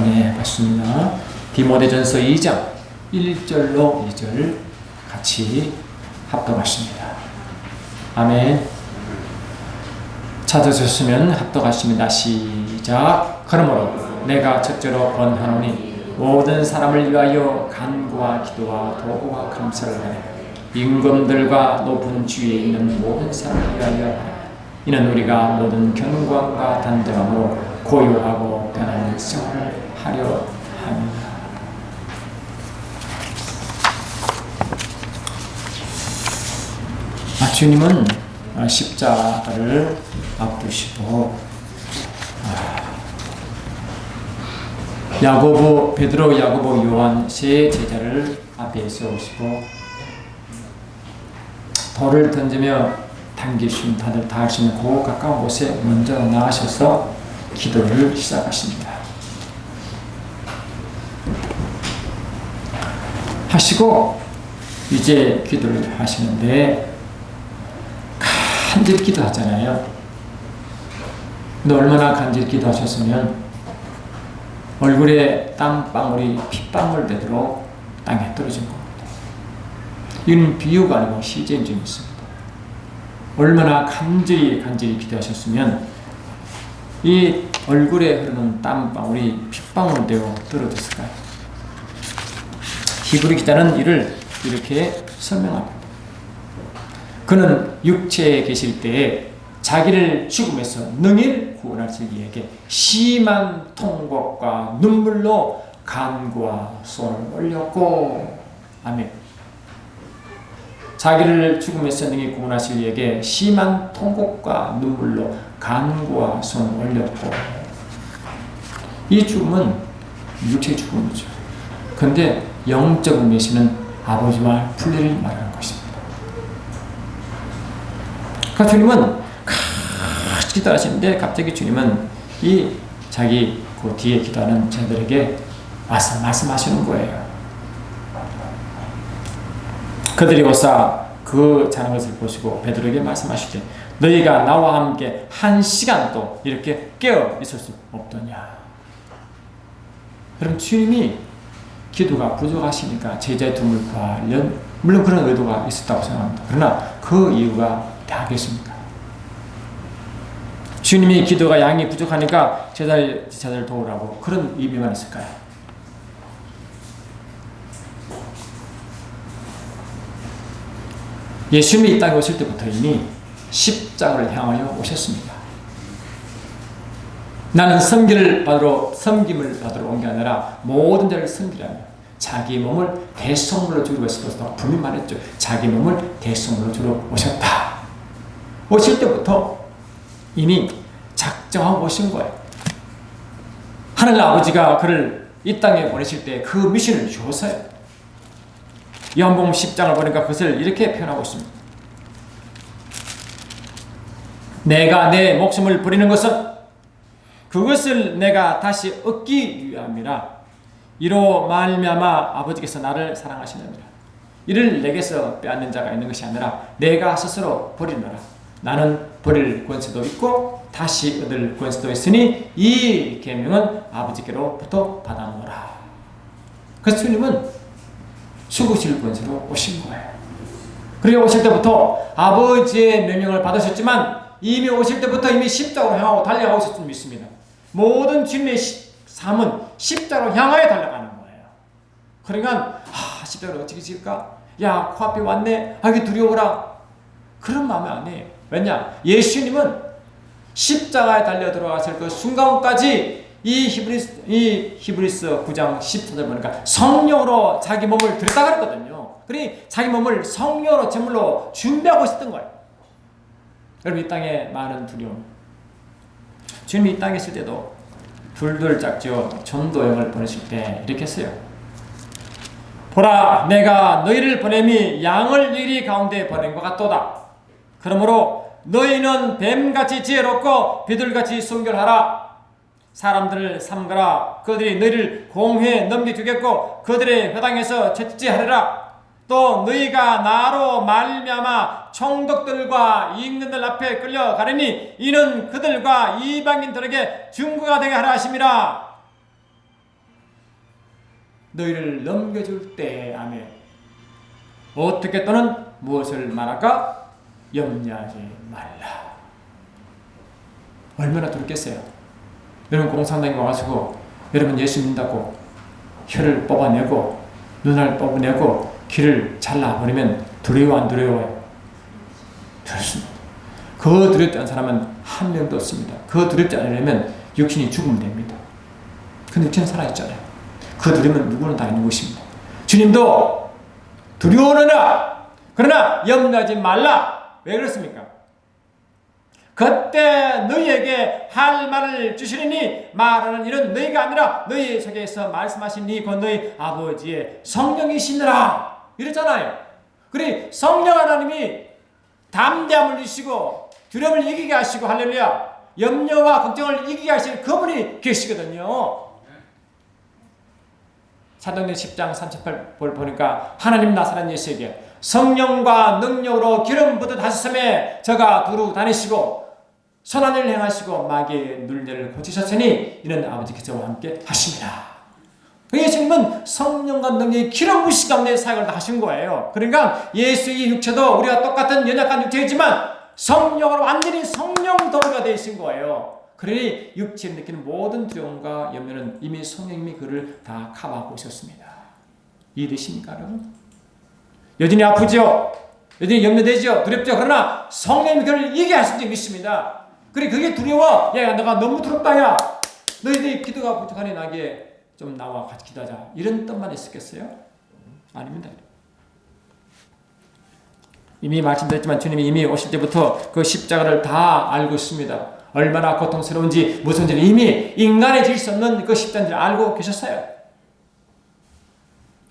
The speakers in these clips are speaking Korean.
네, 맞습니다. 디모데전서 2장 1절로 2절 같이 합독하십니다. 아멘. 찾아주시면 합독하십니다. 시작. 그러므로 내가 첫째로 권하노니 모든 사람을 위하여 간구와 기도와 도구와 감사를 하라. 임금들과 높은 지위에 있는 모든 사람을 위하여 하라. 이는 우리가 모든 견고함과 단정함으로 고요하고 편안한 생활을 하려 합니다. 주님은 십자가를 앞두시고 야고보, 베드로, 야고보, 요한 세 제자를 앞에 세우시고 돌을 던지며 당기신 다들 다 하시는 그 가까운 곳에 먼저 나가셔서 기도를 시작하십니다. 하시고 이제 기도를 하시는데 간절히 기도하잖아요. 근데 얼마나 간절히 기도하셨으면 얼굴에 땀방울이 핏방울 되도록 땅에 떨어진 겁니다. 이건 비유가 아니고 실제인 점이 있습니다. 얼마나 간절히 기도하셨으면 이 얼굴에 흐르는 땀방울이 핏방울 되어 떨어졌을까요? 히브리 기자는 이를 이렇게 설명합니다. 그는 육체에 계실 때에 자기를 죽음에서 능히 구원하실 이에게 심한 통곡과 눈물로 간구와 손을 올렸고, 아멘. 자기를 죽음에서 능히 구원하실 이에게 심한 통곡과 눈물로 간구와 손을 올렸고, 이 죽음은 육체의 죽음이죠. 그런데 영적 의미에서는 아버지와 분리를 말하는 것입니다. 그러니까 주님은 같이 기도하시는데 갑자기 주님은 이 자기 그 뒤에 기도하는 자들에게 와서 말씀하시는 거예요. 그들이 오사 그 자는 것을 보시고 베드로에게 말씀하시되 너희가 나와 함께 1시간도 이렇게 깨어 있을 수 없더냐. 그럼 주님이 기도가 부족하시니까 제자의 도움을 구하려는 물론 그런 의도가 있었다고 생각합니다. 그러나 그 이유가 다하겠습니까? 주님이 기도가 양이 부족하니까 제자들 도우라고 그런 의미만 있을까요? 예수님이 이 땅에 오실 때부터 이미 십자가를 향하여 오셨습니다. 나는 섬김을 받으러 온 게 아니라 모든 자를 섬기라며 자기 몸을 대속물로 주러 오셨다. 분명히 말했죠. 자기 몸을 대속물로 주러 오셨다. 오실 때부터 이미 작정하고 오신 거예요. 하늘 아버지가 그를 이 땅에 보내실 때 그 미션을 주었어요. 요한복음 10장을 보니까 그것을 이렇게 표현하고 있습니다. 내가 내 목숨을 버리는 것은 그것을 내가 다시 얻기 위함이라. 이로 말미암아 아버지께서 나를 사랑하시느니라. 이를 내게서 빼앗는 자가 있는 것이 아니라 내가 스스로 버리노라. 나는 버릴 권세도 있고 다시 얻을 권세도 있으니 이 계명은 아버지께로부터 받아노라. 그래서 주님은 죽으실 권세로 오신 거예요. 그리고 오실 때부터 아버지의 명령을 받으셨지만 이미 오실 때부터 이미 십자가로 향하고 달려가고 있었을 줄 믿습니다. 모든 주님의 삶은 십자가로 향하여 달려가는 거예요. 그러니까 십자가를 어떻게 지을까? 야, 코앞에 왔네. 이게 두려워라. 그런 마음이 아니에요. 왜냐? 예수님은 십자가에 달려 들어갔을 그 순간까지 이 히브리서 9장 14절 보니까 성령으로 자기 몸을 드렸다 그랬거든요. 그러니 자기 몸을 성령으로 제물로 준비하고 있었던 거예요. 여러분, 이 땅에 많은 두려움. 주님이 이 땅에 있을 때도 둘둘 짝지어 전도여행을 보내실 때 이렇게 했어요. 보라, 내가 너희를 보냄이 양을 너희 가운데 보낸 것 같도다. 그러므로 너희는 뱀같이 지혜롭고 비둘같이 순결하라. 사람들을 삼가라. 그들이 너희를 공회에 넘겨주겠고 그들의 회당에서 채찍질하리라. 또 너희가 나로 말미암아 총독들과 임금들 앞에 끌려가려니 이는 그들과 이방인들에게 증거가 되게 하라 하심이라. 너희를 넘겨줄 때. 아멘. 어떻게 또는 무엇을 말할까? 염려하지 말라. 얼마나 두렵겠어요. 여러분 공산당에 와가지고 여러분 예수 믿는다고 혀를 뽑아내고 눈알 뽑아내고 귀를 잘라버리면 두려워 안 두려워요? 두렵습니다. 그 두렵지 않은 사람은 한 명도 없습니다. 그 두렵지 않으려면 육신이 죽으면 됩니다. 근데 육신은 살아있잖아요. 그 두려움은 누구나 다 있는 것입니다. 주님도 두려워하느냐 그러나 염려하지 말라. 왜 그렇습니까? 그때 너희에게 할 말을 주시리니 말하는 일은 너희가 아니라 너희 속에서 말씀하신 이 곧 너희 아버지의 성령이시니라 이랬잖아요. 그래 성령 하나님이 담대함을 주시고 두려움을 이기게 하시고 할렐루야 염려와 걱정을 이기게 하실 그분이 계시거든요. 사도행전 10장 38절 보니까 하나님 나사렛 예수에게 성령과 능력으로 기름 부듯 하셨음에 저가 두루 다니시고 선한 일을 행하시고 마귀의 눌례를 고치셨으니 이는 아버지께서 저와 함께 하십니다. 예수님은 성령과 능력의 기름 부으신 가운데 사역을 다 하신 거예요. 그러니까 예수의 육체도 우리가 똑같은 연약한 육체이지만 성령으로 완전히 성령 도가 되신 거예요. 그러니 육체를 느끼는 모든 두려움과 염려는 이미 성령님이 그를 다 커버하고 있었습니다. 이해되십니까 여러분? 여전히 아프죠? 여전히 염려되죠? 두렵죠? 그러나 성령님이 그를 이기게 하신 적이 있습니다. 그래 그게 두려워. 야 너가 너무 두렵다 야. 너희들이 기도가 부족하니 나에게 좀 나와 같이 기도하자. 이런 뜻만 있었겠어요? 아닙니다. 이미 말씀드렸지만 주님이 이미 오실 때부터 그 십자가를 다 알고 있습니다. 얼마나 고통스러운지 무서운지 이미 인간의 질 수 없는 그 십자가를 알고 계셨어요.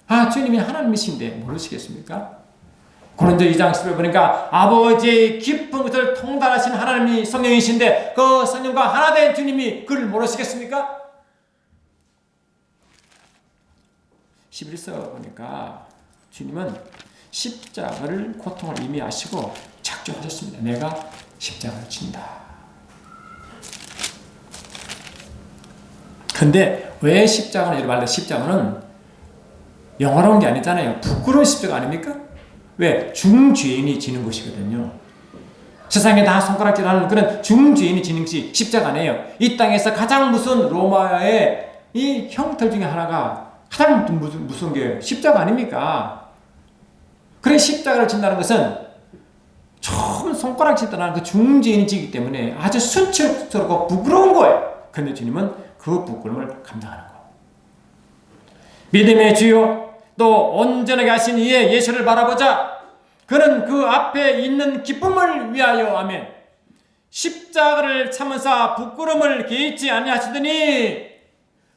아 주님이 하나님이신데 모르시겠습니까? 고린도 2장 10절 보니까 아버지의 깊은 것을 통달하신 하나님이 성령이신데 그 성령과 하나 된 주님이 그를 모르시겠습니까? 11서 보니까 주님은 십자가를 고통을 이미 아시고 작정하셨습니다. 내가 십자가를 진다. 근데 왜 십자가는 이렇게 말해? 십자가는 영화로운 게 아니잖아요. 부끄러운 십자가 아닙니까? 왜? 중죄인이 지는 것이거든요. 세상에 다 손가락질하는 그런 중죄인이 지는 것이 십자가 아니에요. 이 땅에서 가장 무서운 로마의 이 형틀 중에 하나가 가장 무서운 게 십자가 아닙니까? 그래 십자가를 진다는 것은 처음 손가락질 떠나는 그 중죄인이 지기 때문에 아주 수치스럽고 부끄러운 거예요. 그런데 주님은 그 부끄러움을 감당하는 거예요. 믿음의 주요 또 온전하게 하신 이의 예수를 바라보자. 그는 그 앞에 있는 기쁨을 위하여 아멘. 십자가를 참으사 부끄러움을 개의치 아니하시더니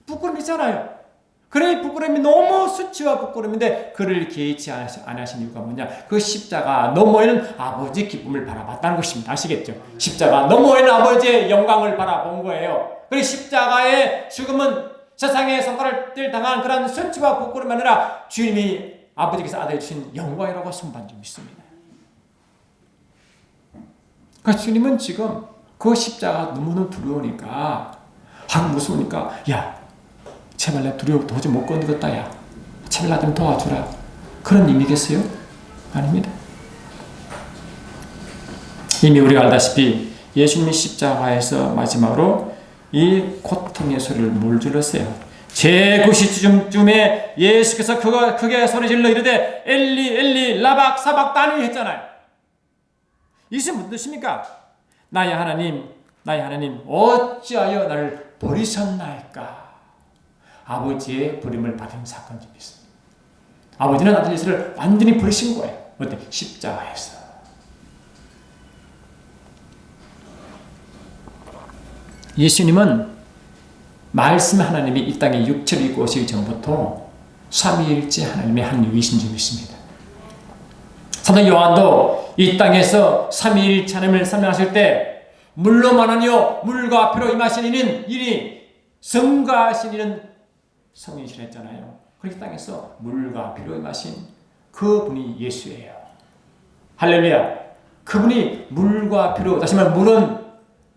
부끄러움 있잖아요. 그래 부끄러움이 너무 수치와 부끄러움인데 그를 개의치 아니하신 이유가 뭐냐? 그 십자가 너머에는 아버지 기쁨을 바라봤다는 것입니다. 아시겠죠? 십자가 너머에는 아버지의 영광을 바라본 거예요. 그래 십자가의 죽음은 세상에 손가락질 당한 그런 수치와 부끄러움이 아니라 주님이 아버지께서 아들에 주신 영광이라고 선포한 적이 있습니다. 그러니까 주님은 지금 그 십자가 너무너무 두려우니까 하고 무서우니까 야 제발 내 두려워 도저히 못 건드렸다 야 제발 나 좀 도와주라 그런 의미겠어요? 아닙니다. 이미 우리가 알다시피 예수님이 십자가에서 마지막으로 이 고통의 소리를 물질렀어요. 제90시쯤에 예수께서 크게 소리질러 이르되 엘리 엘리 라박 사박다니 했잖아요. 이것이 무슨 뜻입니까? 나의 하나님 어찌하여 나를 버리셨나이까. 아버지의 버림을 받은 사건이 있습니다. 아버지는 아들 예수를 완전히 버리신 거예요. 어때? 십자가에서. 예수님은 말씀 하나님이 이 땅에 육체를 입고 오시기 전부터 삼위일체 하나님의 한 유이신 줄 믿습니다. 사도 요한도 이 땅에서 삼위일체 하나님을 설명하실 때 물로만 아니요 물과 피로 임하신 이는 이니 성가하신 이는 성인이시라 했잖아요. 그렇게 땅에서 물과 피로 임하신 그분이 예수예요. 할렐루야. 그분이 물과 피로, 다시 말해 물은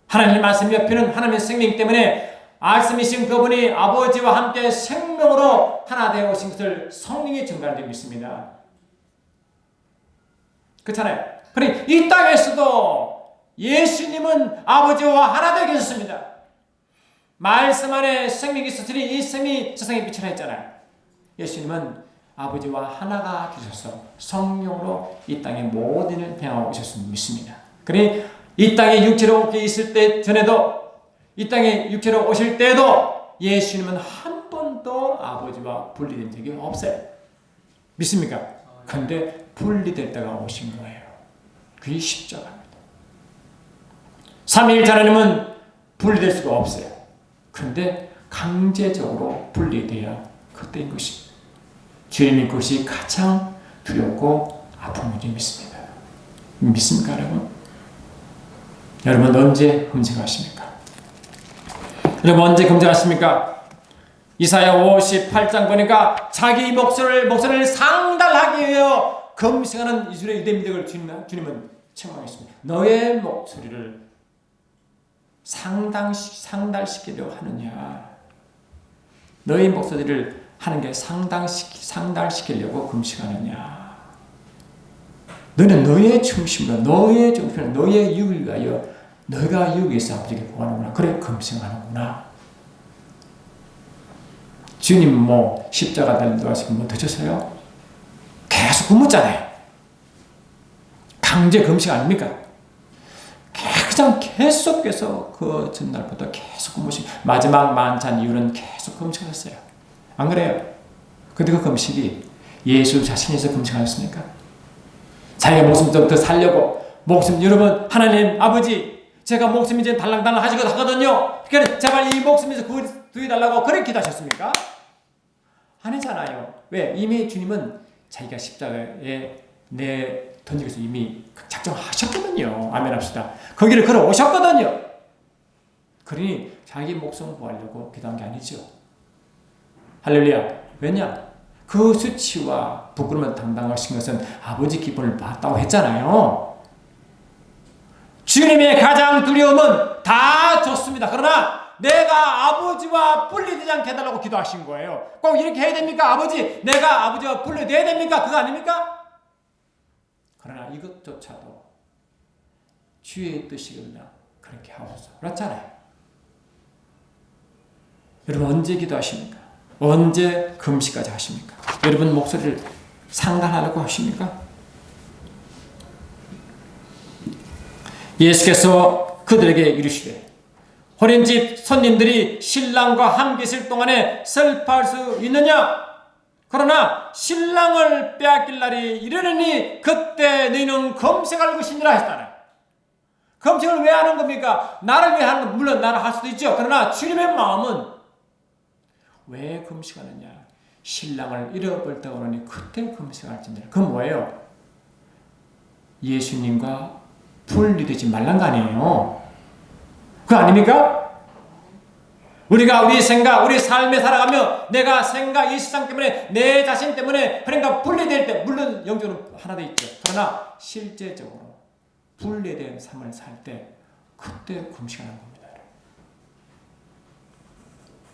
하나님의 말씀이며 피는 하나님의 생명 때문에 말씀이신 그분이 아버지와 함께 생명을 성령으로 하나 되어 오신 것을 성령이 증거하는 데 믿습니다. 그렇잖아요. 그러니 이 땅에서도 예수님은 아버지와 하나 되어 계셨습니다. 말씀 안에 생명이 있었으니 이 생명이 세상에 빛이라 했잖아요. 예수님은 아버지와 하나가 되셔서 성령으로 이 땅의 모든 일을 행하고 오셨음을 믿습니다. 그러니 이 땅에 육체로 있을 때 전에도 이 땅에 육체로 오실 때도 예수님은 한 번도 아버지와 분리된 적이 없어요. 믿습니까? 그런데 분리될 때가 오신 거예요. 그게 십자가입니다. 삼위일체 하나님은 분리될 수가 없어요. 그런데 강제적으로 분리돼야 그때인 것입니다. 주님의 것이 가장 두렵고 아픈 것이 믿습니다. 믿습니까, 여러분? 여러분 언제 금식하십니까? 여러분 언제 금식하십니까? 이사야 58장 보니까 자기 목소리를 상달하기 위하여 금식하는 이스라엘 유대민들을 주님은 책망했습니다. 너의 목소리를 상달시키려고 하느냐? 너의 목소리를 하는 게 상달시키려고 금식하느냐? 너는 너의 중심으로, 너의 유익을 위하여 너가 유익에서 아버지께 구하는구나. 그래 금식하는구나. 주님 뭐 십자가 달려가시고 뭐 드셨어요? 계속 굶었잖아요. 강제 금식 아닙니까? 그냥 계속해서 그 전날부터 계속 금식, 마지막 만찬 이후는 계속 금식하셨어요. 안 그래요? 근데 그 금식이 예수 자신에서 금식하셨습니까? 자기가 목숨 좀 더 살려고 목숨, 여러분 하나님 아버지 제가 목숨 이제 달랑달랑 하거든요. 그러니까 제발 이 목숨에서 구해달라고 그렇게 기도하셨습니까? 아니잖아요. 왜? 이미 주님은 자기가 십자가에 던지기 위해서 이미 작정하셨거든요. 아멘 합시다. 거기를 걸어오셨거든요. 그러니 자기 목숨 구하려고 기도한 게 아니죠. 할렐루야. 왜냐? 그 수치와 부끄러움을 담당하신 것은 아버지 기쁨을 받았다고 했잖아요. 주님의 가장 두려움은 다 좋습니다. 그러나 내가 아버지와 분리되지 않게 해달라고 기도하신 거예요. 꼭 이렇게 해야 됩니까? 아버지, 내가 아버지와 분리돼야 됩니까? 그거 아닙니까? 그러나 이것조차도 주의 뜻이거든요. 그렇게 하소서. 그렇잖아요. 여러분 언제 기도하십니까? 언제 금식까지 하십니까? 여러분 목소리를 상달하려고 하십니까? 예수께서 그들에게 이르시되 호련집 손님들이 신랑과 함께 있을 동안에 슬퍼할 수 있느냐? 그러나 신랑을 빼앗길 날이 이르느니 그때 너희는 금식할 것이니라 했잖아요. 금식을 왜 하는 겁니까? 나를 위해 하는 건 물론 나를 할 수도 있죠. 그러나 주님의 마음은 왜 금식하느냐? 신랑을 잃어버렸다 그러니 그때 금식할지니라. 그건 뭐예요? 예수님과 분리되지 말란 거 아니에요. 그거 아닙니까? 우리가 우리 생각, 우리 삶에 살아가며 내가 생각, 이 세상 때문에 내 자신 때문에 그러니까 분리될 때 물론 영적으로 하나 돼 있죠. 그러나 실제적으로 분리된 삶을 살 때 그때 금식하는 겁니다.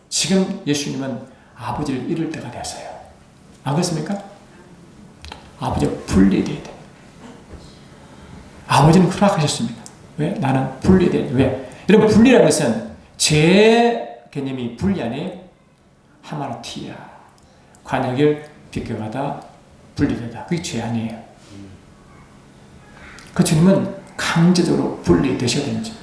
지금 예수님은 아버지를 잃을 때가 되었어요. 안 그렇습니까? 아버지와 분리돼야 돼. 아버지는 허락하셨습니다. 왜? 나는 분리돼. 왜? 여러분 분리라는 것은 제 개념이 분리 아니에요? 하마르티아. 관역을 비껴가다 분리되다. 그게 죄 아니에요. 그 주님은 강제적으로 분리되셔야 되는 거죠.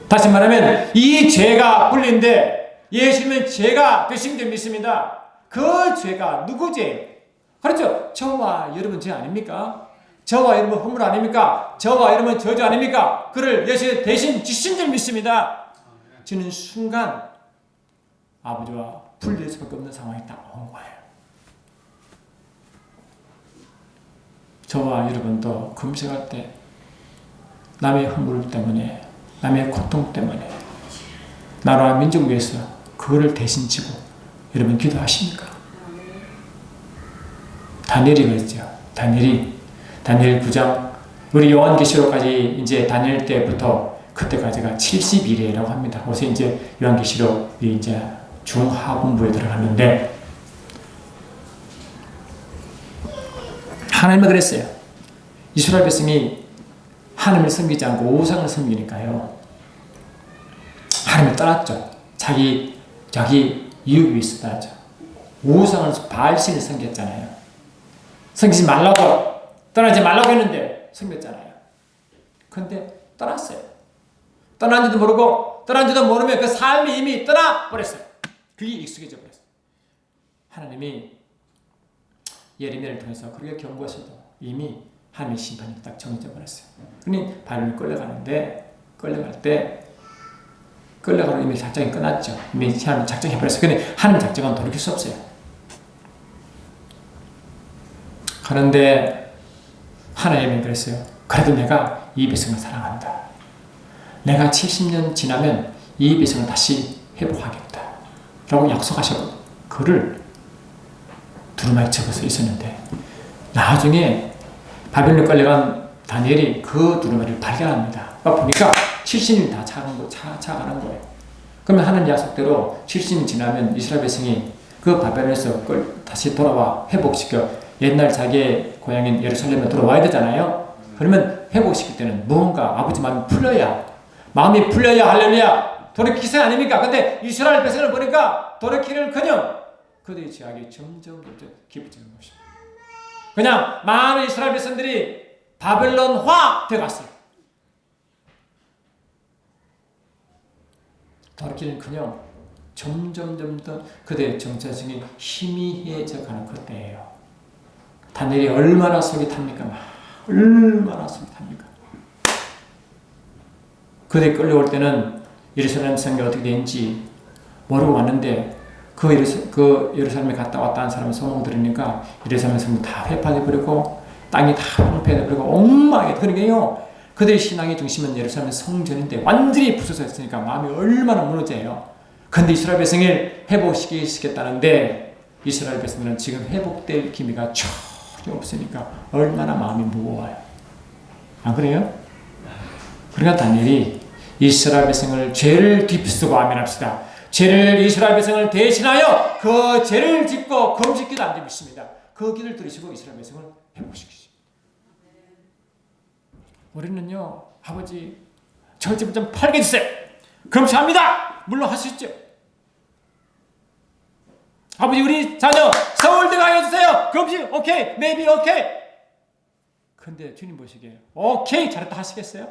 다시 말하면 이 죄가 분리인데 예수님은 죄가 되신 줄 믿습니다. 그 죄가 누구 죄? 그렇죠. 저와 여러분 죄 아닙니까? 저와 여러분 허물 아닙니까? 저와 여러분 저주 아닙니까? 그를 예수 대신 지신 줄 믿습니다. 저는 순간 아버지와 분리될 수밖에 없는 상황이 딱 온 거예요. 저와 여러분도 금식할 때 남의 허물 때문에, 남의 고통 때문에 나라와 민족 위해서 그거를 대신 지고 여러분 기도하십니까? 다니엘이 그랬죠. 다니엘 9장 우리 요한계시록까지 이제 다니엘 때부터 그때까지가 70일이라고 합니다. 그래서 이제 요한계시록 이제 중하분부에 들어갔는데 하나님은 그랬어요. 이스라엘 백성이 하나님을 섬기지 않고 우상을 섬기니까요. 하나님을 떠났죠. 자기 이익을 위해서 떠났죠. 우상을 바알신을 섬겼잖아요. 섬기지 말라고, 떠나지 말라고 했는데 섬겼잖아요. 그런데 떠났어요. 떠난지도 모르고, 떠난지도 모르면 그 삶이 이미 떠나버렸어요. 그게 익숙해져 버렸어요. 하나님이 예레미야를 통해서 그렇게 경고하셔도 이미 하나님의 심판이 딱 정해져 버렸어요. 그러니 바벨론이 끌려갈 때 끌려가는 이미 작전이 끝났죠. 이미 하나님 작정해 버렸어요. 근데 하나님 작정은 돌이킬 수 없어요. 그런데 하나님은 그랬어요. 그래도 내가 이 백성을 사랑한다. 내가 70년 지나면 이 백성을 다시 회복하겠다. 라고 약속하셨고 그를 두루마리 적어서 있었는데 나중에 바벨론 끌려간 다니엘이 그 두루마리를 발견합니다. 보니까 70년이 다 차가는 거예요. 그러면 하나님 약속대로 70년 지나면 이스라엘 백성이 그 바벨론에서 다시 돌아와 회복시켜 옛날 자기의 고향인 예루살렘에 돌아와야 되잖아요. 그러면 회복시킬 때는 무언가 아버지 마음이 풀려야 할렐루야 돌이키세요 아닙니까? 근데 이스라엘 백성을 보니까 돌이키는커녕 그들의 죄악이 점점 깊어지는 것입니다. 그냥 많은 이스라엘 백성들이 바벨론화 되어갔어요. 돌이키는커녕 점점 더 그들의 정체성이 희미해져 가는 그때예요. 다니엘이 얼마나 속이 탑니까? 얼마나 속이 탑니까? 그들이 끌려올 때는 예루살렘 성이 어떻게 되는지 모르고 왔는데 그 예루살렘에 갔다 왔다는 사람이 소문 들으니까 예루살렘 성이 다 회파돼버리고 땅이 다 황폐해버리고 엉망이 그러니까요. 그들의 신앙의 중심은 예루살렘 성전인데 완전히 부서졌으니까 마음이 얼마나 무너져요. 그런데 이스라엘 백성을 회복시키겠다는데 이스라엘 백성들은 지금 회복될 기미가 전혀 없으니까 얼마나 마음이 무거워요. 안 그래요? 그러니까 다니엘이 이스라엘 백성을 죄를 뒤집고 아멘합시다. 이스라엘 백성을 대신하여 그 죄를 짚고 금식기도 안 됩니다. 그 길을 들으시고 이스라엘 백성을 회복시키시죠. 우리는요, 아버지, 저 집을 좀 팔게 해주세요. 금식합니다. 물론 하시죠. 아버지, 우리 자녀 서울대 가게 해주세요. 금식, 오케이, maybe 오케이. 근데 주님 보시기에 오케이, 잘했다 하시겠어요?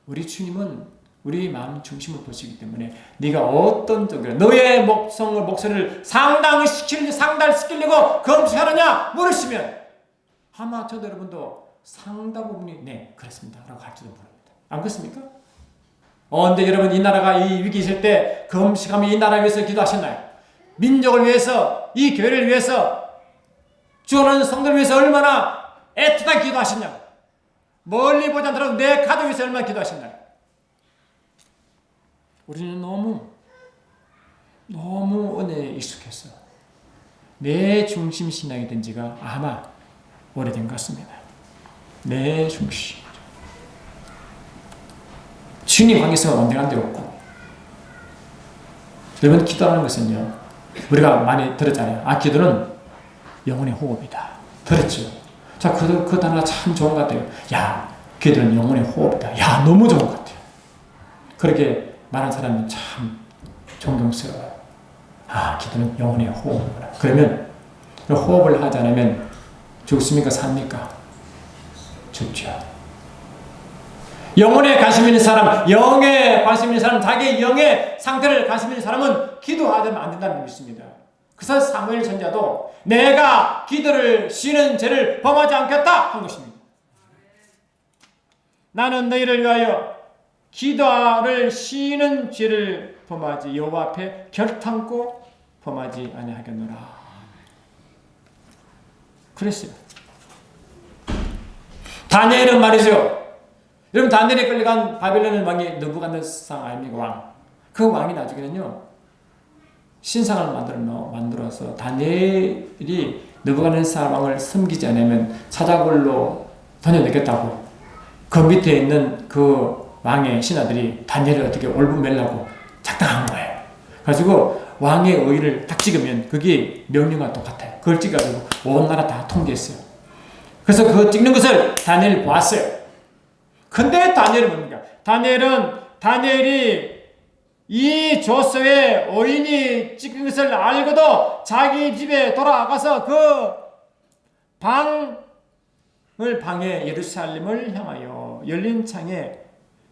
우리 주님은 우리 마음 중심을 보시기 때문에 네가 어떤 쪽이라 너의 목소리를 상달시키려고 금식하느냐 물으시면 아마 저도 여러분도 상당 부분이 네 그렇습니다 라고 할지도 모릅니다. 안 그렇습니까? 근데 여러분 이 나라가 이 위기 있을 때 금식하며 이 나라 위해서 기도하셨나요? 민족을 위해서 이 교회를 위해서 주어는 성도를 위해서 얼마나 애틋하게 기도하셨냐고 멀리 보지 않더라도 내 가족 위해서 얼마나 기도하셨나요? 우리는 너무 은혜에 익숙했어. 내 중심 신앙이 된 지가 아마 오래된 것 같습니다. 내 중심. 주님 관계성은 언젠가 되었고 여러분 기도하는 것은요. 우리가 많이 들었잖아요. 기도는 영혼의 호흡이다. 들었죠? 자, 그 단어가 참 좋은 것 같아요. 야, 기도는 영혼의 호흡이다. 야, 너무 좋은 것 같아요. 그렇게 말하는 사람은 참 존경스러워요. 기도는 영혼의 호흡이구나. 그러면 호흡을 하지 않으면 죽습니까? 삽니까? 죽죠. 영혼에 관심 있는 사람, 영에 관심 있는 사람, 자기의 영의 상태를 관심 있는 사람은 기도하지 안 된다는 믿습니다. 그래서 사무엘 선지자도 내가 기도를 쉬는 죄를 범하지 않겠다 한 것입니다. 나는 너희를 위하여 기도를 쉬는 죄를 범하지 여호와 앞에 결탄코 범하지 아니하겠노라. 그랬어요. 다니엘은 말이죠. 여러분 다니엘에 끌려간 바벨론 왕이 느부갓네살 아닙니까? 왕. 그 왕이 나중에는요. 신상을 만들어서 다니엘이 느부갓네살 왕을 섬기지 않으면 사자굴로 던져내겠다고 그 밑에 있는 그 왕의 신하들이 다니엘을 어떻게 올분매려고 작당한 거예요. 그래가지고 왕의 의를 딱 찍으면 그게 명령과 똑같아요. 그걸 찍어가지고 온 나라 다 통제했어요. 그래서 그거 찍는 것을 다니엘이 보았어요. 근데 다니엘은 뭡니까? 다니엘이 이 조서에 의인이 찍은 것을 알고도 자기 집에 돌아가서 그 방에 예루살렘을 향하여 열린 창에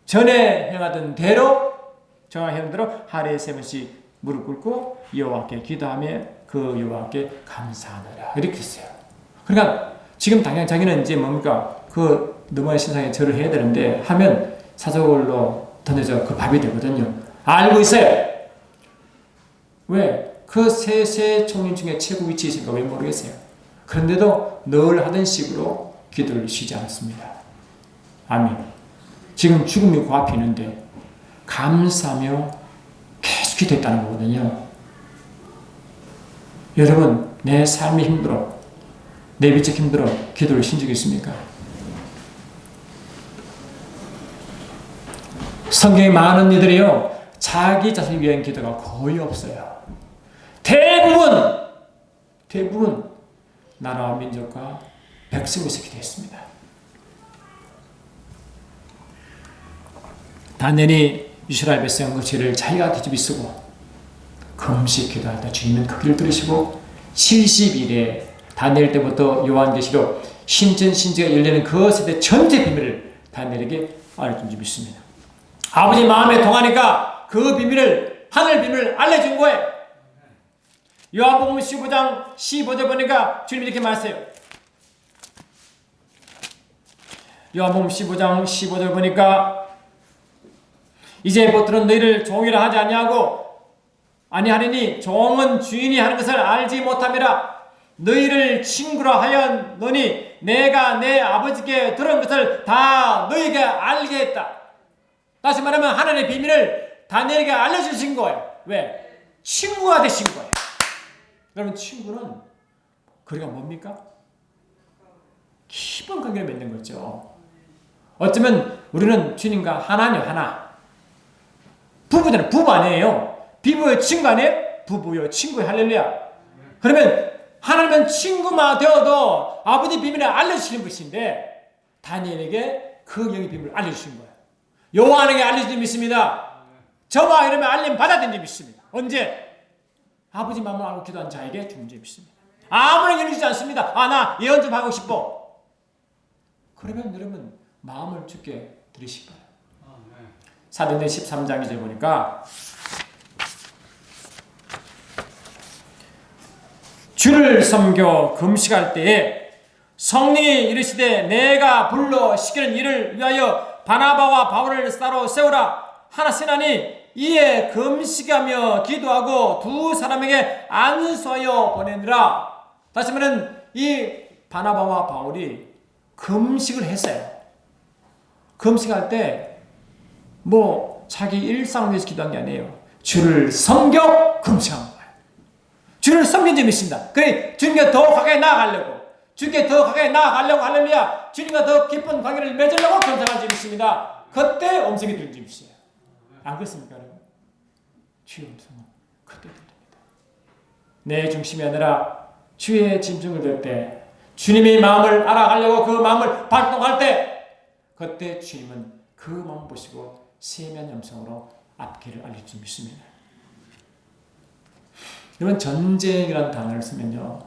전에 행하던 대로 정하는 대로 하루에 3번씩 무릎 꿇고 여호와께 기도하며 그 여호와께 감사하느라 이렇게 했어요. 그러니까 지금 당장 자기는 이제 뭡니까? 그 너머의 신상에 절을 해야 되는데 하면 사적으로 던져져 그 밥이 되거든요. 알고 있어요. 왜? 그 세 총리 중에 최고 위치에 있으니까 왜 모르겠어요. 그런데도 늘 하던 식으로 기도를 쉬지 않았습니다. 아멘. 지금 죽음이 코앞에 있는데 감사하며 계속 기도했다는 거거든요. 여러분, 내 삶이 힘들어, 내 비책 힘들어 기도를 쉰 적이 있습니까? 성경에 많은 이들이요 자기 자신을 위한 기도가 거의 없어요. 대부분 나라와 민족과 백성을 위해서 기도했습니다. 다니엘이 이스라엘 백성 그 죄를 자기가 뒤집이쓰고 금식 기도할 때 주님은 그 기도를 들으시고 70일에 다니엘 때부터 요한계시록 신전신지가 열리는 그 세대 전체 비밀을 다니엘에게 알려준 줄 믿습니다. 아버지 마음에 통하니까 그 비밀을 하늘 비밀을 알려준 거예요. 요한복음 15장 15절 보니까 주님이 이렇게 말했어요. 요한복음 15장 15절 보니까 이제부터는 너희를 종이라 하지 아니하리니 종은 주인이 하는 것을 알지 못함이라. 너희를 친구라 하였노니 내가 내 아버지께 들은 것을 다 너희에게 알게 했다. 다시 말하면 하나님의 비밀을 다니엘에게 알려주신 거예요. 왜? 친구가 되신 거예요. 여러분, 친구는 그리가 뭡니까? 깊은 관계를 맺는 거죠. 어쩌면 우리는 주님과 하나님 하나. 부부들은 부부 아니에요. 비부의 친구 아니에요? 부부요 친구의 할렐루야. 그러면 하나님은 친구만 되어도 아버지 비밀을 알려주시는 것인데 다니엘에게 그 영의 비밀을 알려주신 거예요. 요한에게 알려준 믿습니다. 저와 이러면 알림 받아든 줄 믿습니다. 언제? 아버지 마음을 알고 기도한 자에게 주는 줄 믿습니다. 아무나 열리지 않습니다. 나 예언 좀 하고 싶어. 그러면 여러분 마음을 주께 드리실 거예요. 사도행전 13장 이제 보니까 주를 섬겨 금식할 때에 성령이 이르시되 내가 불러 시키는 일을 위하여 바나바와 바울을 따로 세우라 하나시나니 이에 금식하며 기도하고 두 사람에게 안수하여 보내느라. 다시 말하면 이 바나바와 바울이 금식을 했어요. 금식할 때 자기 일상을 위해서 기도한 게 아니에요. 주를 섬겨 금식한 거예요. 주를 섬긴 점이 있습니다. 그래 주님께 더 가까이 나아가려고, 주님께 더 가까이 나아가려고 할렐루야, 주님과 더 깊은 관계를 맺으려고 금식한 점이 있습니다. 그때 음성이 들린 점이 있어요. 안 그렇습니까, 여러분? 주의 음성은 그때 들립니다. 내 중심이 아니라 주의 짐승을 들 때, 주님의 마음을 알아가려고 그 마음을 발동할 때, 그때 주님은 그 마음 보시고 세미한 음성으로 앞길을 알려줄 믿습니다. 여러분, 전쟁이라는 단어를 쓰면요,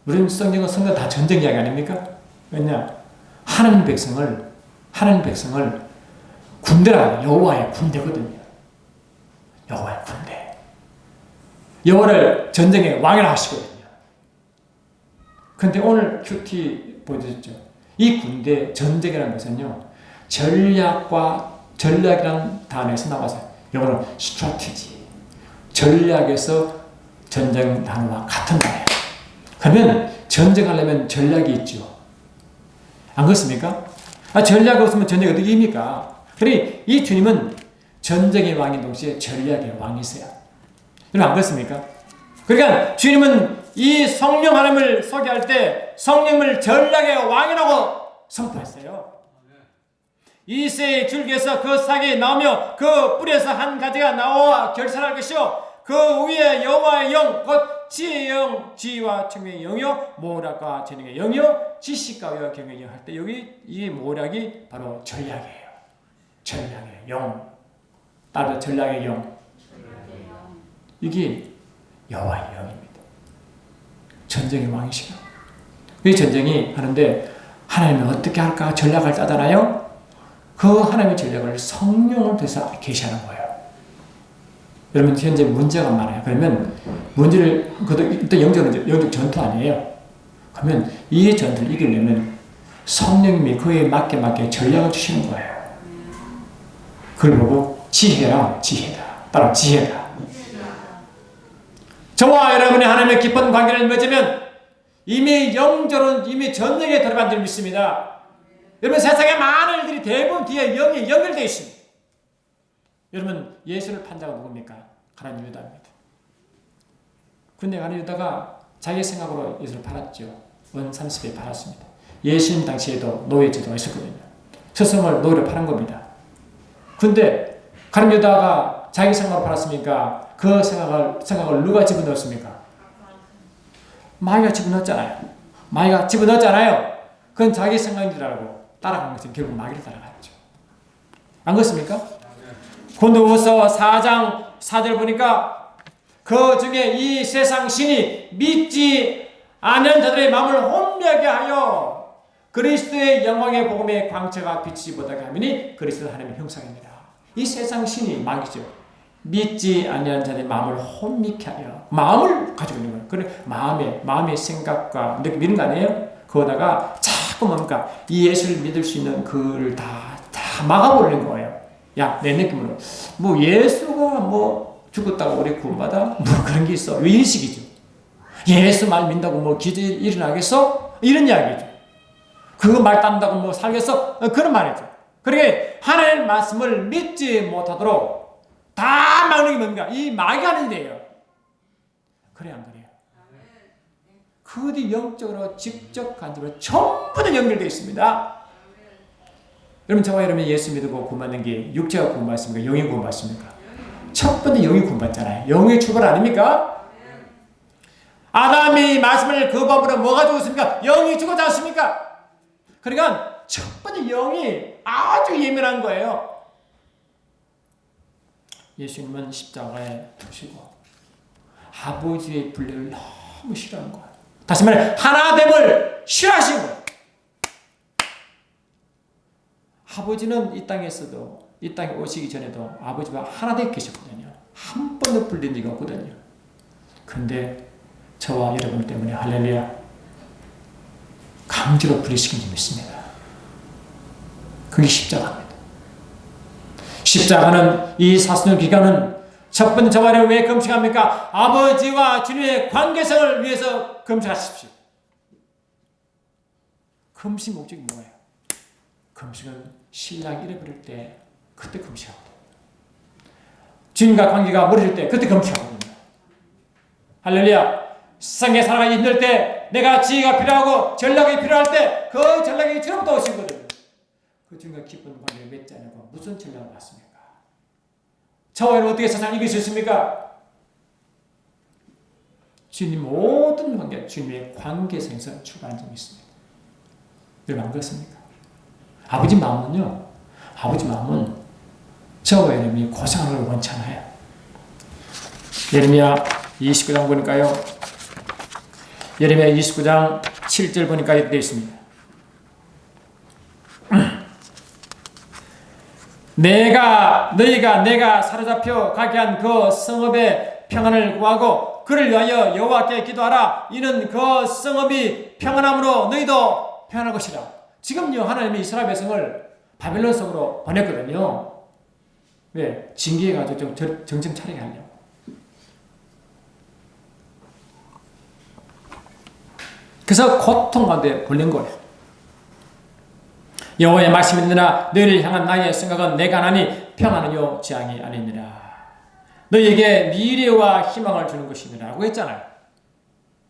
우리는 성경은 다 전쟁 이야기 아닙니까? 왜냐? 하나님 백성을 군대라, 여호와의 군대거든요. 여호와의 군대. 여호와를 전쟁의 왕이라 하시거든요. 근데 오늘 큐티 보여주셨죠? 이 군대, 전쟁이라는 것은요, 전략이라는 단어에서 나와서 영어로 strategy, 전략에서 전쟁 단어와 같은 단어예요. 그러면 전쟁하려면 전략이 있죠. 안 그렇습니까? 전략이 없으면 전쟁이 어떻게 입니까? 그러니 이 주님은 전쟁의 왕인 동시에 전략의 왕이세요. 여러분, 안 그렇습니까? 그러니까 주님은 이 성령 하나님을 소개할 때 성령을 전략의 왕이라고 선포했어요. 이새의 줄기에서 그 싹이 나오며 그 뿌리에서 한 가지가 나와 결산할 것이요 그 위에 여호와의 영, 곧 지혜의 영, 지혜와 총명의 영이요 모략과 재능의 영이요 지식과 의와 경외의 영 할 때 여기 이 모략이 바로 전략이에요. 전략의 영. 따라서 전략의 영. 이게 여호와의 영입니다. 전쟁의 왕이시라. 이 전쟁이 하는데 하나님은 어떻게 할까 전략을 짜잖아요. 그 하나님의 전략을 성령을 통해서 계시하는 거예요. 여러분 현재 문제가 많아요. 그러면 문제를 일단 영적 전투 아니에요. 그러면 이 전투를 이기려면 성령님이 그에 맞게 전략을 주시는 거예요. 그걸 보고 지혜다. 따라 지혜다. 저와 여러분이 하나님의 깊은 관계를 맺으면 이미 영적으로는 이미 전쟁에 들어간 줄 믿습니다. 여러분 세상의 많은 일들이 대부분 뒤에 영이 연결되어 있습니다. 여러분 예수를 판 자가 누굽니까? 가룟 유다입니다. 근데 가룟 유다가 자기 생각으로 예수를 팔았죠. 원 30에 팔았습니다. 예수님 당시에도 노예 제도가 있었거든요. 스승을 노예로 파는 겁니다. 근데 가룟 유다가 자기 생각으로 팔았습니까? 그 생각을 누가 집어넣었습니까? 마귀가 집어넣었잖아요. 그건 자기 생각인 줄 알고 따라간 것은 결국 마귀를 따라갔죠. 안 그렇습니까? 고린도후서 4장 4절 보니까 그 중에 이 세상 신이 믿지 않는 자들의 마음을 혼미하게 하여 그리스도의 영광의 복음의 광채가 비치지 못하게 하미니 그리스도 하나님의 형상입니다. 이 세상 신이 마귀죠. 믿지 않는 자들의 마음을 혼미케 하여 마음을 가지고 있는 거예요. 그래 마음의 생각과 느낌 이런 거 아니에요? 거기다가 자꾸 뭡니까 이 예수를 믿을 수 있는 그를 다 막아버리는 거예요. 야, 내 느낌으로 뭐 예수가 뭐 죽었다고 우리 구원받아? 뭐 그런 게 있어. 이 식이죠. 예수 말 믿는다고 뭐 기적이 일어나겠어? 이런 이야기죠. 그거 말 따른다고 뭐 살겠어? 그런 말이죠. 그러니까 하나님의 말씀을 믿지 못하도록 다 막는 게 뭡니까? 이 마귀가 하는 데예요. 그래 안 그래요? 그 뒤 영적으로 직접 간접으로 전부 다 연결되어 있습니다. 여러분 저와 여러분이 예수 믿고 구원받는 게 육체가 구원받습니까? 영이 구원받습니까? 첫 번째 영이 구원받잖아요. 영의 출발 아닙니까? 아담이 말씀을 그 법으로 뭐가 죽었습니까? 영이 죽었지 않습니까? 그러니까 첫 번째 영이 아주 예민한 거예요. 예수님은 십자가에 두시고 아버지의 분리를 너무 싫어하는 거예요. 다시 말해 하나됨을 싫어하신 거예요. 아버지는 이 땅에서도 이 땅에 오시기 전에도 아버지가 하나되어 계셨거든요. 한 번도 분린 적이 없거든요. 그런데 저와 여러분 때문에 할렐루야 강제로 분리시킨 줄 믿습니다. 그게 십자가입니다. 십자가는 이 사순절 기간은 첫 번째 저와 여러분 왜 금식합니까? 아버지와 주님의 관계성을 위해서 금식하십시오. 금식 목적이 뭐예요? 금식은 신랑이 잃어버릴 때 그때 금식하거든요. 주님과 관계가 멀어질 때 그때 금식하거든요. 할렐루야. 세상에 살아가 힘들 때 내가 지혜가 필요하고 전략이 필요할 때 그 전략이 주님부터 오시거든요. 그 주님과 깊은 관계를 맺지 않고 무슨 전략을 받습니까? 저와 여러분 어떻게 세상을 이길 수 있습니까? 주님 모든 관계, 주님의 관계성에서 출발한 점이 있습니다. 여러분 안 그렇습니까? 아버지 마음은요, 아버지 마음은 저와 여러분이 고생하는 걸 원치 않아요. 예레미야 29장 보니까요, 예레미야 29장 7절 보니까 이렇게 되어 있습니다. 너희가 내가 사로잡혀 가게 한 그 성읍의 평안을 구하고 그를 위하여 여호와께 기도하라. 이는 그 성읍이 평안함으로 너희도 평안할 것이라. 지금요 하나님이 이스라엘 백성을 바벨론 속으로 보냈거든요. 왜? 징계해가지고 좀 정신 차리게 하려고. 그래서 고통 가운데 걸린 거예요. 여호와의 말씀이 있느라 너희를 향한 나의 생각은 내가 하나니 평안하여 재앙이 아니니라. 너희에게 미래와 희망을 주는 것이니라 라고 했잖아요.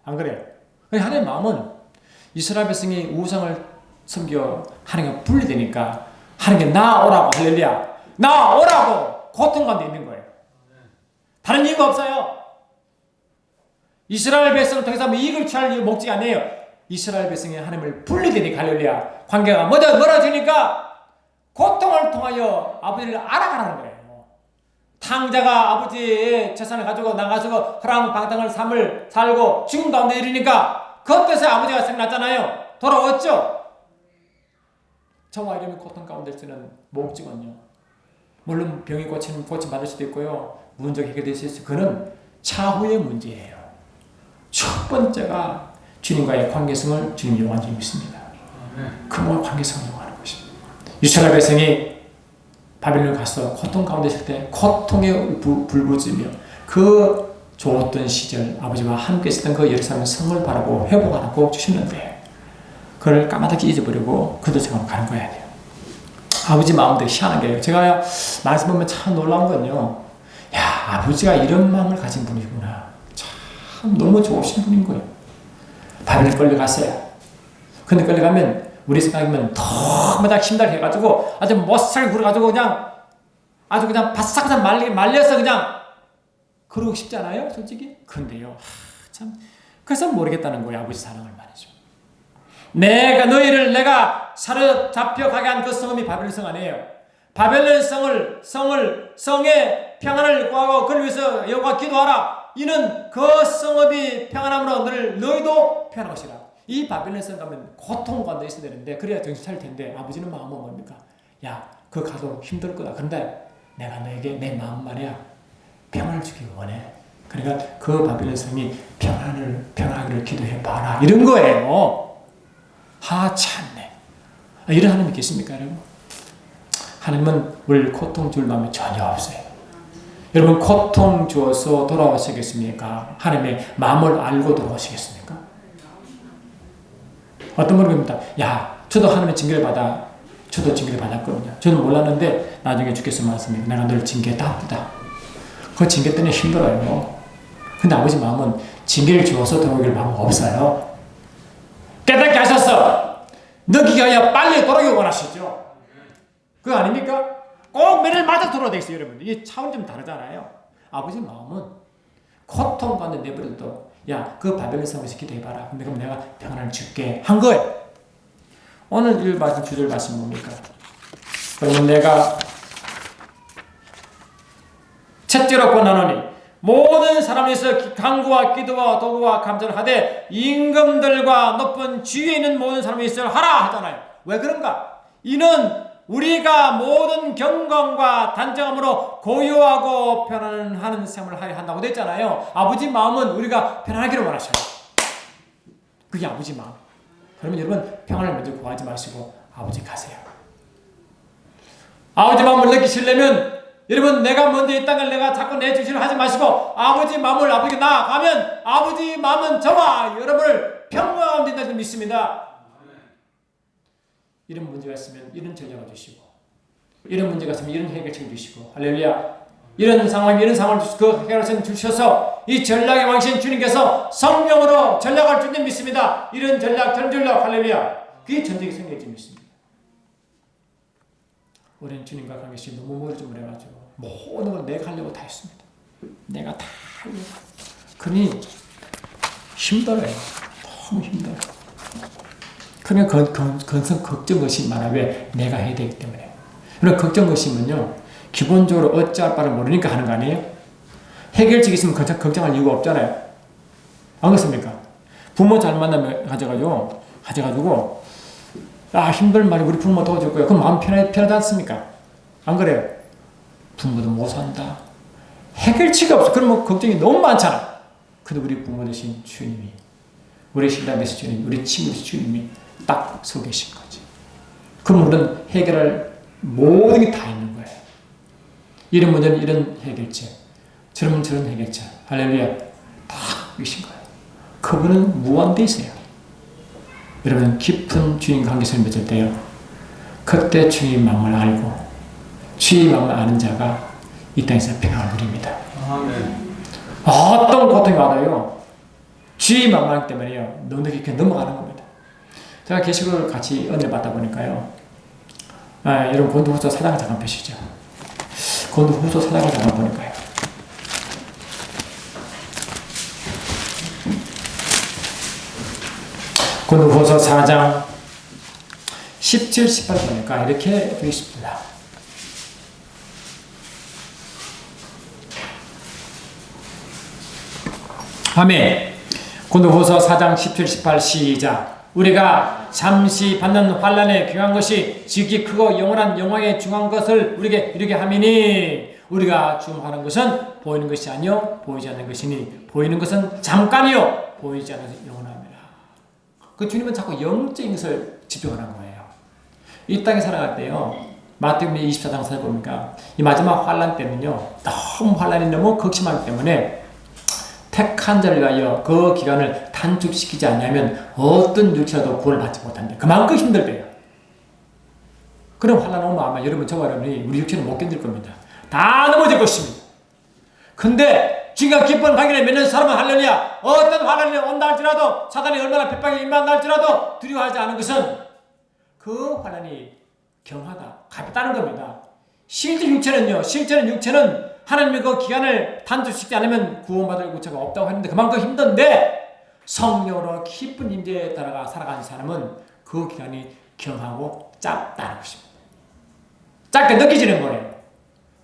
안 그래요? 하나님의 마음은 이스라엘 백성이 우상을 섬겨 하나님과 분리되니까 하나님께 나오라고, 할렐루야, 나오라고 고통 가운데 있는 거예요. 다른 이유가 없어요. 이스라엘 백성을 통해서 이익을 취할 목적이 아니에요. 이스라엘 백성이 하나님을 분리되니 갈릴리아 관계가 멀어지니까 고통을 통하여 아버지를 알아가라는 거예요. 탕자가 아버지의 재산을 가지고 나가지고 허랑방탕을 삶을 살고 죽음 가운데 이르니까 그때서 아버지가 생각났잖아요. 돌아왔죠. 저와 이름이 고통 가운데 있는 목적은요, 물론 병이 고침 받을 수도 있고요, 문제가 해결될 수 있어요. 그는 차후의 문제예요. 첫 번째가 주님과의 관계성을 주님이 요구하는 줄을 믿습니다. 그와 관계성을 요구하는 것입니다. 이스라엘 백성이 바벨론에 가서 고통 가운데 있을 때 고통에 불부짖으며 그 좋았던 시절 아버지와 함께 있었던 그 예루살렘 성을 바라고 회복하라고 주셨는데 그걸 까마득히 잊어버리고 그들 생각으로 가는 거야 돼요. 아버지 마음도 희한한 게요. 제가 말씀 보면 참 놀라운 건요. 야, 아버지가 이런 마음을 가진 분이구나. 참 너무 좋으신 분인 거예요. 바벨론 끌려갔어요. 근데 끌려가면 우리 생각이면 너무 다 힘들게 해가지고 아주 못살게 굴어가지고 그냥 아주 그냥 바싹바싹 말려서 그냥 그러고 싶지 않아요? 솔직히? 근데요, 참 그래서 모르겠다는 거예요. 아버지 사랑을 말이죠. 내가 사로잡혀 가게 한 그 성이 바벨론 성 아니에요. 바벨론 성의 평안을 구하고 그를 위해서 여호와 기도하라. 이는 그 성읍이 평안함으로 너희도 평안할 것이라. 이 바벨론 성 가면 고통 가운데 있어야 되는데 그래야 정신 차릴 텐데 아버지는 마음은 뭡니까? 야, 그 가도 힘들 거다. 그런데 내가 너에게 내 마음 말이야 평안을 주기 원해. 그러니까 그 바벨론 성이 평안하기를 기도해 봐라. 이런 거예요. 참네. 이런 하나님 계십니까, 여러분? 하나님은 우리를 고통 줄 마음이 전혀 없어요. 여러분, 고통 주어서 돌아오시겠습니까? 하나님의 마음을 알고 돌아오시겠습니까? 어떤 분이 봅니다. 야, 저도 하나님의 징계를 받아. 저도 징계를 받았거든요. 저는 몰랐는데 나중에 주께서 말씀해요. 내가 너를 징계했다. 그 징계 때문에 힘들어요. 근데 아버지 마음은 징계를 주어서 돌아오길 마음 없어요. 깨닫게 하셨어. 너기가 아니라 빨리 돌아오기 원하시죠. 그거 아닙니까? 꼭 매를 맞아 돌아야 되겠어요, 여러분. 이게 차원이 좀 다르잖아요. 아버지 마음은 고통 가운데 내버려도 야, 그 바벨론 성에서 기도해봐라. 그럼 내가 평안을 줄게 한 거예요. 오늘 이 말씀 주절 말씀 뭡니까? 그러면 내가 첫째로 권하노니 모든 사람에서 간구와 기도와 도구와 감사를 하되 임금들과 높은 지위에 있는 모든 사람이 있어야 하라 하잖아요. 왜 그런가? 이는 우리가 모든 경건과 단정함으로 고요하고 편안한 삶을 하려 한다고 됐잖아요. 아버지 마음은 우리가 편안하기를 원하셔요. 그게 아버지 마음. 그러면 여러분 평안을 먼저 구하지 마시고 아버지 가세요. 아버지 마음을 느끼시려면 여러분 내가 먼저 이 땅을 내가 자꾸 내 주시를 하지 마시고 아버지 마음을 아버지께 나아가면 아버지 마음은 저와 여러분을 평안하게 된다는 줄 믿습니다. 이런 문제가 있으면 이런 전략을 주시고 이런 문제가 있으면 이런 해결책을 주시고 할렐루야. 이런 상황을 그 해결책을 주셔서 이 전략의 왕신 주님께서 성령으로 전략을 줄 줄 믿습니다. 이런 전략 할렐루야. 그게 전쟁이 생길 줄 믿습니다. 우리는 주님과 관계시 너무 멀어져 버려가지고 모든 걸 내가 하려고 다 했습니다. 내가 다 하려고. 그러니 힘들어요. 너무 힘들어요. 그러면 걱정 의심 많아. 왜? 내가 해야 되기 때문에. 그럼 걱정 의심은요 기본적으로 어찌할 바를 모르니까 하는 거 아니에요? 해결책이 있으면 걱정할 이유가 없잖아요. 안 그렇습니까? 부모 잘 만나면 가져가지고 힘들 말이 우리 부모 도와줄 거야. 그럼 마음 편하지 않습니까? 안 그래요? 부모도 못 산다. 해결책이 없어. 그러면 걱정이 너무 많잖아. 근데 우리 부모 되신 주님이, 우리 신랑 되신 주님, 우리 친구 되신 주님이 딱 서 계신 거지. 그럼 우리는 해결할 모든 게 다 있는 거예요. 이런 문제는 이런 해결책, 저런 해결책. 할렐루야. 다 계신 거예요. 그분은 무한대세요. 여러분 깊은 주님 관계성을 맺을 때요. 그때 주님 마음을 알고 주님 마음을 아는 자가 이 땅에서 평안을 누립니다. 아멘. 어떤 고통이 와도요. 주님 마음을 알기 때문에요. 넉넉히 이렇게 넘어가는 겁니다. 제가 계시록을 같이 은혜 받다 보니까요. 여러분 고린도후서 4장 잠깐 펴시죠. 고린도후서 4장을 잠깐 보니까요. 고린도후서 4장 17, 18 보니까 이렇게 되어 있습니다. 아멘. 고린도후서 4장 17, 18 시작. 우리가 잠시 받는 환난에 귀한 것이 지극히 크고 영원한 영광에 중한 것을 우리에게 이르게 함이니 우리가 주목하는 것은 보이는 것이 아니요 보이지 않는 것이니 보이는 것은 잠깐이요 보이지 않는 것은 영원합니다. 그 주님은 자꾸 영적인 것을 집중하는 거예요. 이 땅에 살아갈 때요, 마태복음 24장 살펴보니까 이 마지막 환난 때는요, 너무 환난이 너무 극심하기 때문에 택한 자를 위하여 그 기간을 단축시키지 않냐면 어떤 육체라도 구원을 받지 못한대. 그만큼 힘들대요. 그럼 환난 오면 아마 여러분 저와 여러분이 우리 육체는 못 견딜 겁니다. 다 넘어질 것입니다. 근데 주님과 기쁜 관계를 맺는 사람은 할렐루야, 어떤 환난이 온다 할지라도, 사단이 얼마나 핍박에 임한다 할지라도 두려워하지 않은 것은 그 환난이 경하다, 가볍다는 겁니다. 실제는 육체는 하나님의 그 기간을 단축시키지 않으면 구원받을 구체가 없다고 했는데 그만큼 힘든데, 성령으로 깊은 임재에 따라가 살아가는 사람은 그 기간이 경하고 짧다는 것입니다. 짧게 느껴지는 거예요.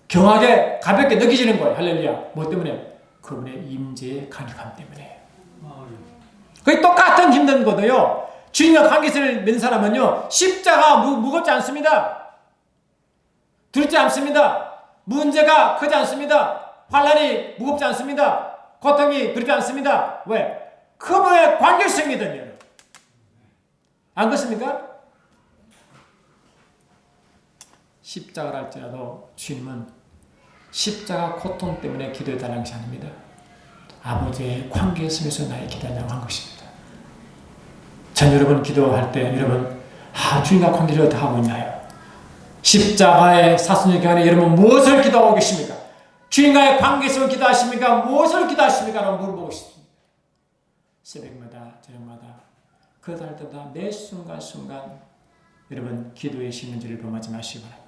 경하게 가볍게 느껴지는 거예요. 할렐루야. 뭐 때문에? 그분의 임재의 강력함 때문에. 그게 똑같은 힘든 거도요, 주님과 관계를 맺는 사람은요, 십자가 무겁지 않습니다. 두렵지 않습니다. 문제가 크지 않습니다. 환난이 무겁지 않습니다. 고통이 두렵지 않습니다. 왜? 그분의 관계성이거든요. 안 그렇습니까? 십자가를 할지라도 주님은 십자가 고통 때문에 기도해달라는 것이 아닙니다. 아버지의 관계성에서 나의 기도하려고 한 것입니다. 전 여러분 기도할 때 여러분, 주님과 관계를 어떻게 하고 있나요? 십자가의 사순절 기간에 여러분 무엇을 기도하고 계십니까? 주님과의 관계성을 기도하십니까? 무엇을 기도하십니까? 라고 물어보고 싶습니다. 새벽마다 저녁마다 그날 때마다 매 순간순간 여러분 기도의 신문지를 범하지 마시기 바랍니다.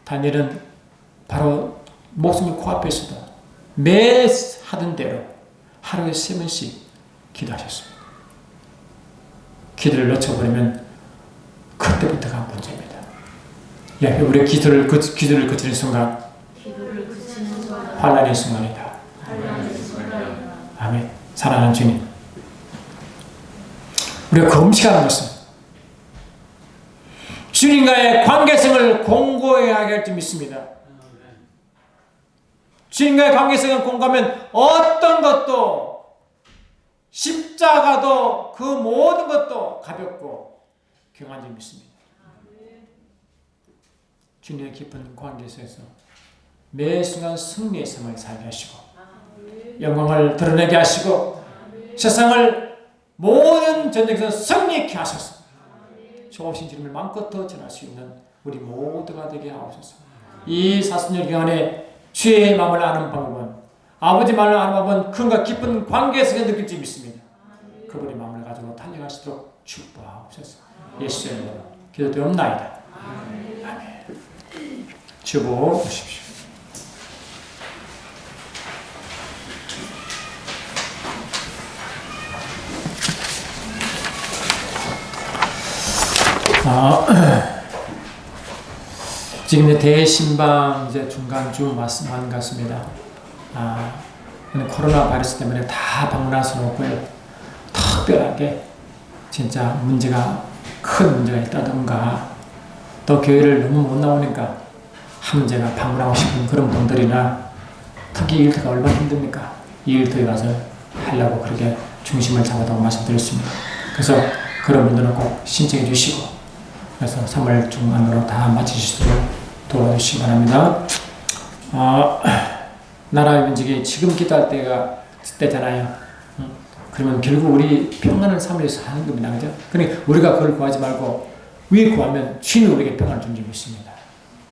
다니엘은 바로 목숨이 코앞에 있어도 매 하던 대로 하루에 3번씩 기도하셨습니다. 기도를 놓쳐버리면 그때부터가 문제입니다. 예, 우리 기도를 그치는 순간 환난의 순간이다. 아멘. 사랑하는 주님, 우리가 금식하는 것은 주님과의 관계성을 공고해야 할 줄 믿습니다. 주님과의 관계성을 공고하면 어떤 것도, 십자가도, 그 모든 것도 가볍고 경한 줄 믿습니다. 주님의 깊은 관계에서 매 순간 승리의 삶을 살게 하시고 영광을 드러내게 하시고 세상을 모든 전쟁에서 승리케 하소서. 좋으신 주님을 마음껏 더 전할 수 있는 우리 모두가 되게 하옵소서. 이 사순절 기간에 주의 마음을 아는 방법은, 아버지 마음을 아는 방법은 큰과 깊은 관계에서 느낄 줄 믿습니다. 그분의 마음을 가지고 달려갈 수 있도록 축복하옵소서. 예수의 이름으로 기도드리옵나이다. 아멘. 주보 보십시오. 지금 이제 대신방 이제 중간쯤 왔는 것 같습니다. 코로나 바이러스 때문에 다 방문할 수는 없고요. 특별하게 진짜 큰 문제가 있다던가, 또 교회를 너무 못 나오니까 한 문제가 방문하고 싶은 그런 분들이나, 특히 일터가 얼마나 힘듭니까? 이 일터에 가서 하려고 그렇게 중심을 잡았다고 말씀드렸습니다. 그래서 그런 분들은 꼭 신청해 주시고, 그래서 3월 중반으로 다 마치시도록 도와주시기 바랍니다. 나라의 문제기 지금 기도할 때잖아요. 그러면 결국 우리 평안을 삶을 위해서 하는 겁니다. 그죠? 그러니까 우리가 그걸 구하지 말고, 위에 구하면 주님이 우리에게 평안을 준 적이 있습니다.